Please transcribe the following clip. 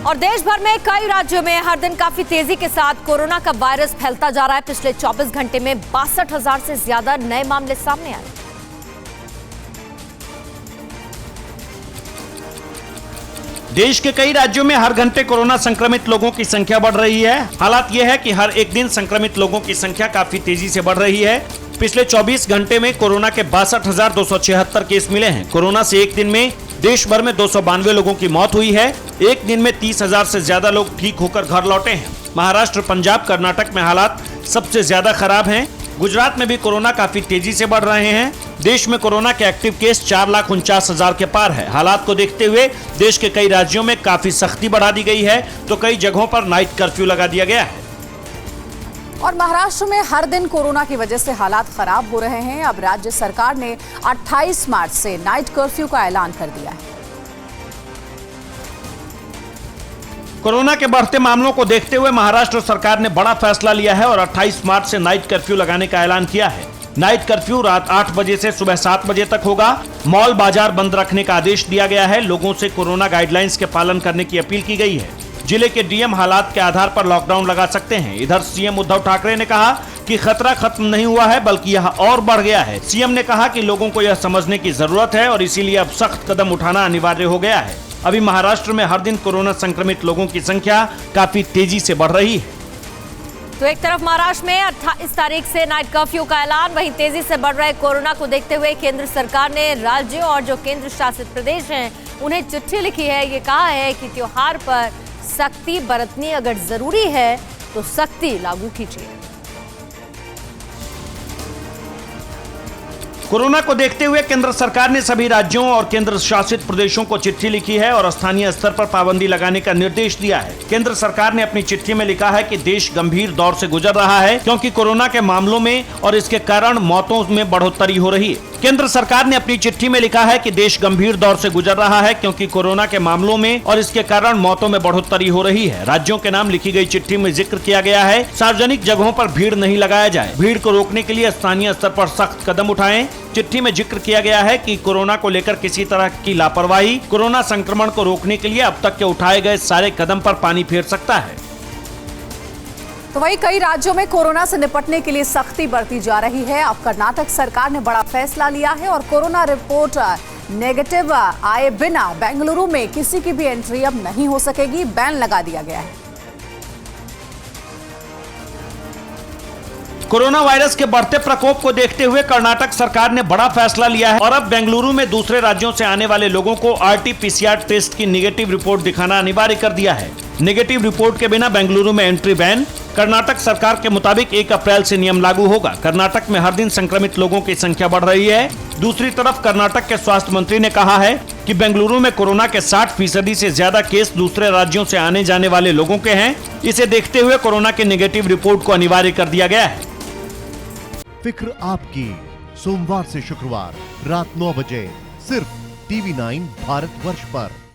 और देश भर में कई राज्यों में हर दिन काफी तेजी के साथ कोरोना का वायरस फैलता जा रहा है। पिछले 24 घंटे में 62,000 से ज्यादा नए मामले सामने आए। देश के कई राज्यों में हर घंटे कोरोना संक्रमित लोगों की संख्या बढ़ रही है। हालात यह है कि हर एक दिन संक्रमित लोगों की संख्या काफी तेजी से बढ़ रही है। पिछले 24 घंटे में कोरोना के 62,276 केस मिले हैं। कोरोना से एक दिन में देश भर में 292 लोगों की मौत हुई है। एक दिन में 30,000 से ज्यादा लोग ठीक होकर घर लौटे हैं। महाराष्ट्र, पंजाब, कर्नाटक में हालात सबसे ज्यादा खराब हैं। गुजरात में भी कोरोना काफी तेजी से बढ़ रहे हैं। देश में कोरोना के एक्टिव केस 4,49,000 के पार है। हालात को देखते हुए देश के कई राज्यों में काफी सख्ती बढ़ा दी गई है, तो कई जगहों पर नाइट कर्फ्यू लगा दिया गया है। और महाराष्ट्र में हर दिन कोरोना की वजह से हालात खराब हो रहे हैं। अब राज्य सरकार ने 28 मार्च से नाइट कर्फ्यू का ऐलान कर दिया है। कोरोना के बढ़ते मामलों को देखते हुए महाराष्ट्र सरकार ने बड़ा फैसला लिया है और 28 मार्च से नाइट कर्फ्यू लगाने का ऐलान किया है। नाइट कर्फ्यू रात 8 बजे से सुबह 7 बजे तक होगा। मॉल बाजार बंद रखने का आदेश दिया गया है। लोगों से कोरोना गाइडलाइंस के पालन करने की अपील की गई है। जिले के डीएम हालात के आधार पर लॉकडाउन लगा सकते हैं। इधर सीएम उद्धव ठाकरे ने कहा कि खतरा खत्म नहीं हुआ है, बल्कि यह और बढ़ गया है। सीएम ने कहा कि लोगों को यह समझने की जरूरत है और इसीलिए अब सख्त कदम उठाना अनिवार्य हो गया है। अभी महाराष्ट्र में हर दिन कोरोना संक्रमित लोगों की संख्या काफी तेजी से बढ़ रही है। तो एक तरफ महाराष्ट्र में 28 तारीख से नाइट कर्फ्यू का ऐलान, वहीं तेजी से बढ़ रहे कोरोना को देखते हुए केंद्र सरकार ने राज्यों और जो केंद्र शासित प्रदेश हैं उन्हें चिट्ठी लिखी है। ये कहा है कि त्योहार पर सख्ती बरतनी अगर जरूरी है तो सख्ती लागू कीजिए। कोरोना को देखते हुए केंद्र सरकार ने सभी राज्यों और केंद्र शासित प्रदेशों को चिट्ठी लिखी है और स्थानीय स्तर पर पाबंदी लगाने का निर्देश दिया है। केंद्र सरकार ने अपनी चिट्ठी में लिखा है कि देश गंभीर दौर से गुजर रहा है, क्योंकि कोरोना के मामलों में और इसके कारण मौतों में बढ़ोतरी हो रही है। केंद्र सरकार ने अपनी चिट्ठी में लिखा है कि देश गंभीर दौर से गुजर रहा है, क्योंकि कोरोना के मामलों में और इसके कारण मौतों में बढ़ोतरी हो रही है। राज्यों के नाम लिखी गई चिट्ठी में जिक्र किया गया है सार्वजनिक जगहों पर भीड़ नहीं लगाया जाए। भीड़ को रोकने के लिए स्थानीय स्तर पर सख्त कदम उठाएं। चिट्ठी में जिक्र किया गया है कि कोरोना को लेकर किसी तरह की लापरवाही कोरोना संक्रमण को रोकने के लिए अब तक के उठाए गए सारे कदम पर पानी फेर सकता है। तो वहीं कई राज्यों में कोरोना से निपटने के लिए सख्ती बरती जा रही है। अब कर्नाटक सरकार ने बड़ा फैसला लिया है और कोरोना रिपोर्ट नेगेटिव आए बिना बेंगलुरु में किसी की भी एंट्री अब नहीं हो सकेगी। बैन लगा दिया गया है। कोरोना वायरस के बढ़ते प्रकोप को देखते हुए कर्नाटक सरकार ने बड़ा फैसला लिया है और अब बेंगलुरु में दूसरे राज्यों से आने वाले लोगों को RT-PCR टेस्ट की नेगेटिव रिपोर्ट दिखाना अनिवार्य कर दिया है। नेगेटिव रिपोर्ट के बिना बेंगलुरु में एंट्री बैन। कर्नाटक सरकार के मुताबिक 1 अप्रैल से नियम लागू होगा। कर्नाटक में हर दिन संक्रमित लोगों की संख्या बढ़ रही है। दूसरी तरफ कर्नाटक के स्वास्थ्य मंत्री ने कहा है कि बेंगलुरु में कोरोना के 60% से ज्यादा केस दूसरे राज्यों से आने जाने वाले लोगों के हैं। इसे देखते हुए कोरोना के नेगेटिव रिपोर्ट को अनिवार्य कर दिया गया है। फिक्र आपकी, सोमवार से शुक्रवार रात 9 बजे सिर्फ TV9 भारतवर्ष पर।